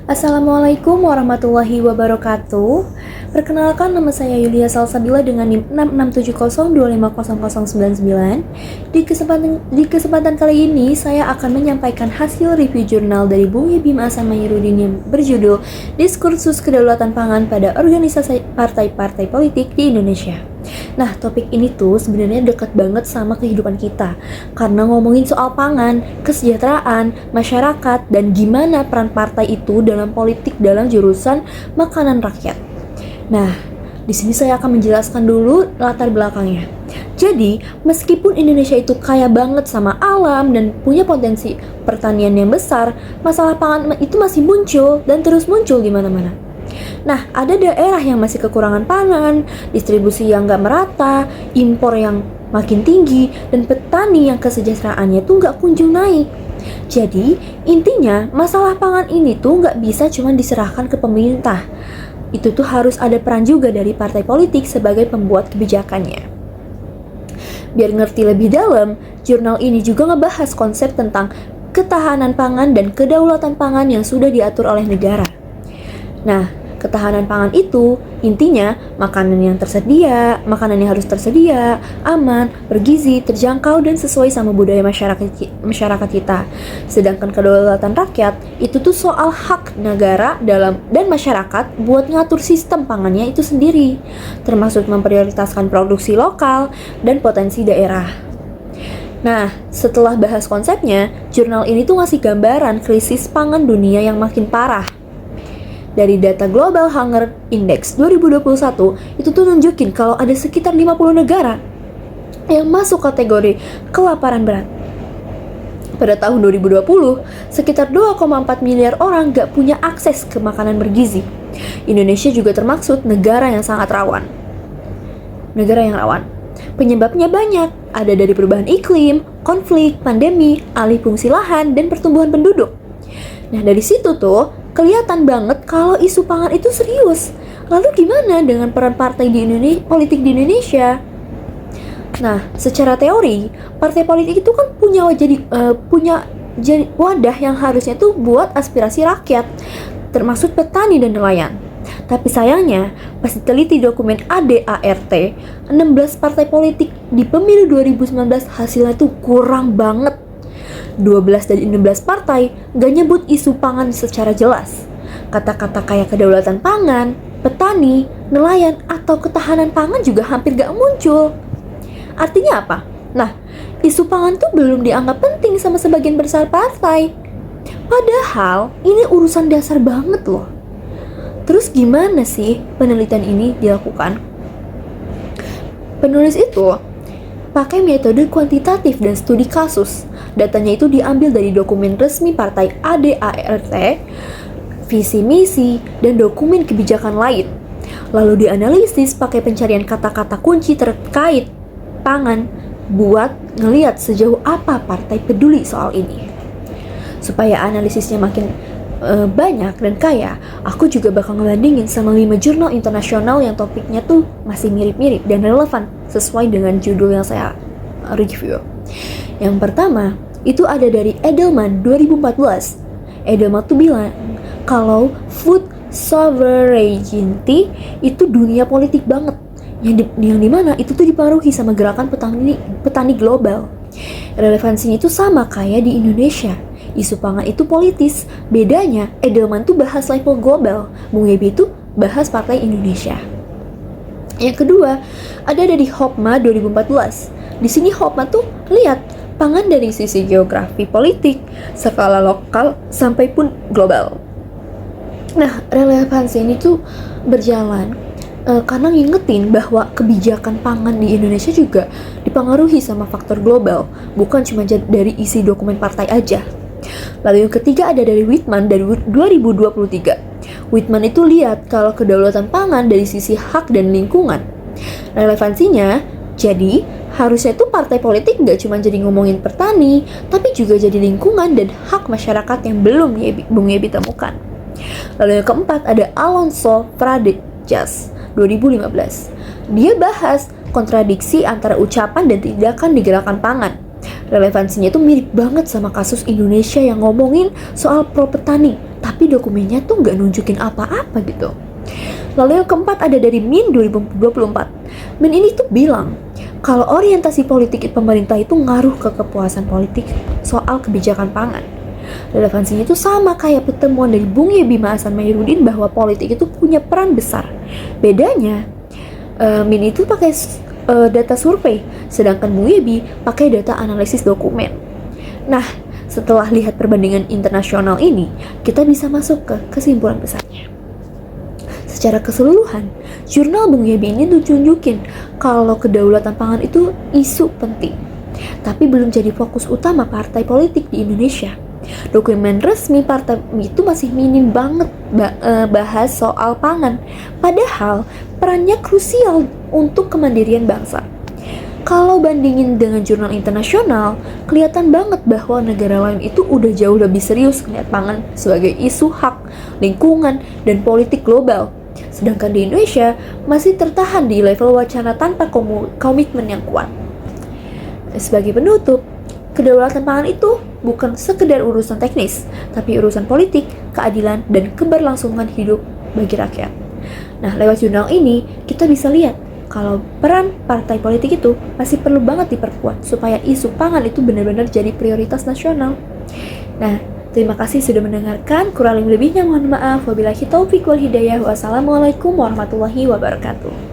Assalamualaikum warahmatullahi wabarakatuh. Perkenalkan, nama saya Yulia Salsabila dengan NIM 6670250099. Di kesempatan kali ini saya akan menyampaikan hasil review jurnal dari Bung Yebim Hasan Manirudin yang berjudul Diskursus Kedaulatan Pangan pada Organisasi Partai-Partai Politik di Indonesia. Nah, topik ini tuh sebenarnya dekat banget sama kehidupan kita karena ngomongin soal pangan, kesejahteraan, masyarakat, dan gimana peran partai itu dalam politik dalam jurusan makanan rakyat. Nah, di sini saya akan menjelaskan dulu latar belakangnya. Jadi, meskipun Indonesia itu kaya banget sama alam dan punya potensi pertanian yang besar, masalah pangan itu masih muncul dan terus muncul di mana-mana. Nah, ada daerah yang masih kekurangan pangan, distribusi yang nggak merata, impor yang makin tinggi, dan petani yang kesejahteraannya tuh nggak kunjung naik. Jadi, intinya masalah pangan ini tuh nggak bisa cuma diserahkan ke pemerintah. Itu tuh harus ada peran juga dari partai politik sebagai pembuat kebijakannya. Biar ngerti lebih dalam, jurnal ini juga ngebahas konsep tentang ketahanan pangan dan kedaulatan pangan yang sudah diatur oleh negara. Nah, ketahanan pangan itu intinya makanan yang harus tersedia, aman, bergizi, terjangkau, dan sesuai sama budaya masyarakat kita. Sedangkan kedaulatan rakyat itu tuh soal hak negara dan masyarakat buat ngatur sistem pangannya itu sendiri, termasuk memprioritaskan produksi lokal dan potensi daerah. Nah, setelah bahas konsepnya, jurnal ini tuh ngasih gambaran krisis pangan dunia yang makin parah. Dari data Global Hunger Index 2021, itu tuh nunjukin kalau ada sekitar 50 negara yang masuk kategori kelaparan berat. Pada tahun 2020, sekitar 2,4 miliar orang gak punya akses ke makanan bergizi. Indonesia juga termaksud negara yang sangat rawan. Penyebabnya banyak, ada dari perubahan iklim, konflik, pandemi, alih fungsi lahan, dan pertumbuhan penduduk. Nah, dari situ tuh kelihatan banget kalau isu pangan itu serius. Lalu gimana dengan peran partai politik di Indonesia? Nah, secara teori, partai politik itu kan punya wadah yang harusnya tuh buat aspirasi rakyat, termasuk petani dan nelayan. Tapi sayangnya, pas diteliti dokumen ADART, 16 partai politik di pemilu 2019 hasilnya tuh kurang banget. 12 dari 16 partai gak nyebut isu pangan secara jelas. Kata-kata kayak kedaulatan pangan, petani, nelayan, atau ketahanan pangan juga hampir gak muncul. Artinya apa? Nah, isu pangan tuh belum dianggap penting sama sebagian besar partai. Padahal ini urusan dasar banget loh. Terus gimana sih penelitian ini dilakukan? Penulis itu pakai metode kuantitatif dan studi kasus. Datanya itu diambil dari dokumen resmi partai ADART, visi misi, dan dokumen kebijakan lain. Lalu dianalisis pakai pencarian kata-kata kunci terkait pangan buat ngeliat sejauh apa partai peduli soal ini. Supaya analisisnya makin banyak dan kaya, aku juga bakal ngebandingin sama 5 jurnal internasional yang topiknya tuh masih mirip-mirip dan relevan sesuai dengan judul yang saya review. Yang pertama, itu ada dari Edelman 2014. Edelman tuh bilang kalau food sovereignty itu dunia politik banget, yang dimana itu tuh dipengaruhi sama gerakan petani global. Relevansinya itu sama kayak di Indonesia. Isu pangan itu politis. Bedanya, Edelman tuh bahas level global, Bung Yebi itu bahas partai Indonesia. Yang kedua, ada dari Hopma 2014. Di sini Hopma tuh lihat pangan dari sisi geografi politik, skala lokal, sampai pun global. Nah, relevansi ini tuh berjalan karena ngingetin bahwa kebijakan pangan di Indonesia juga dipengaruhi sama faktor global, bukan cuma dari isi dokumen partai aja. Lalu yang ketiga ada dari Whitman dari 2023. Whitman itu lihat kalau kedaulatan pangan dari sisi hak dan lingkungan. Relevansinya, jadi harusnya itu partai politik nggak cuma jadi ngomongin petani, tapi juga jadi lingkungan dan hak masyarakat yang belum Bung Yebi temukan. Lalu yang keempat ada Alonso Pradejas 2015. Dia bahas kontradiksi antara ucapan dan tindakan di gerakan pangan. Relevansinya itu mirip banget sama kasus Indonesia yang ngomongin soal pro petani, tapi tapi dokumennya tuh nggak nunjukin apa-apa gitu. Lalu yang keempat ada dari Min 2024. Min ini tuh bilang kalau orientasi politik pemerintah itu ngaruh ke kepuasan politik soal kebijakan pangan. Relevansinya itu sama kayak pertemuan dari Bung Yebima Hasan Mahyarudin bahwa politik itu punya peran besar. Bedanya, Min itu pakai data survei, sedangkan Bung Yebi pakai data analisis dokumen. Nah, setelah lihat perbandingan internasional ini, kita bisa masuk ke kesimpulan besarnya. Secara keseluruhan, jurnal Bung Yebi ini tuh tunjukin kalau kedaulatan pangan itu isu penting, tapi belum jadi fokus utama partai politik di Indonesia. Dokumen resmi partai itu masih minim banget bahas soal pangan, padahal perannya krusial untuk kemandirian bangsa. Kalau bandingin dengan jurnal internasional, kelihatan banget bahwa negara lain itu udah jauh lebih serius melihat pangan sebagai isu hak, lingkungan, dan politik global. Sedangkan di Indonesia masih tertahan di level wacana tanpa komitmen yang kuat. Sebagai penutup, kedaulatan pangan itu bukan sekedar urusan teknis, tapi urusan politik, keadilan, dan keberlangsungan hidup bagi rakyat. Nah, lewat jurnal ini, kita bisa lihat kalau peran partai politik itu masih perlu banget diperkuat supaya isu pangan itu benar-benar jadi prioritas nasional. Nah, terima kasih sudah mendengarkan. Kurang lebihnya mohon maaf. Wabillahi taufiq wal hidayah. Wassalamualaikum warahmatullahi wabarakatuh.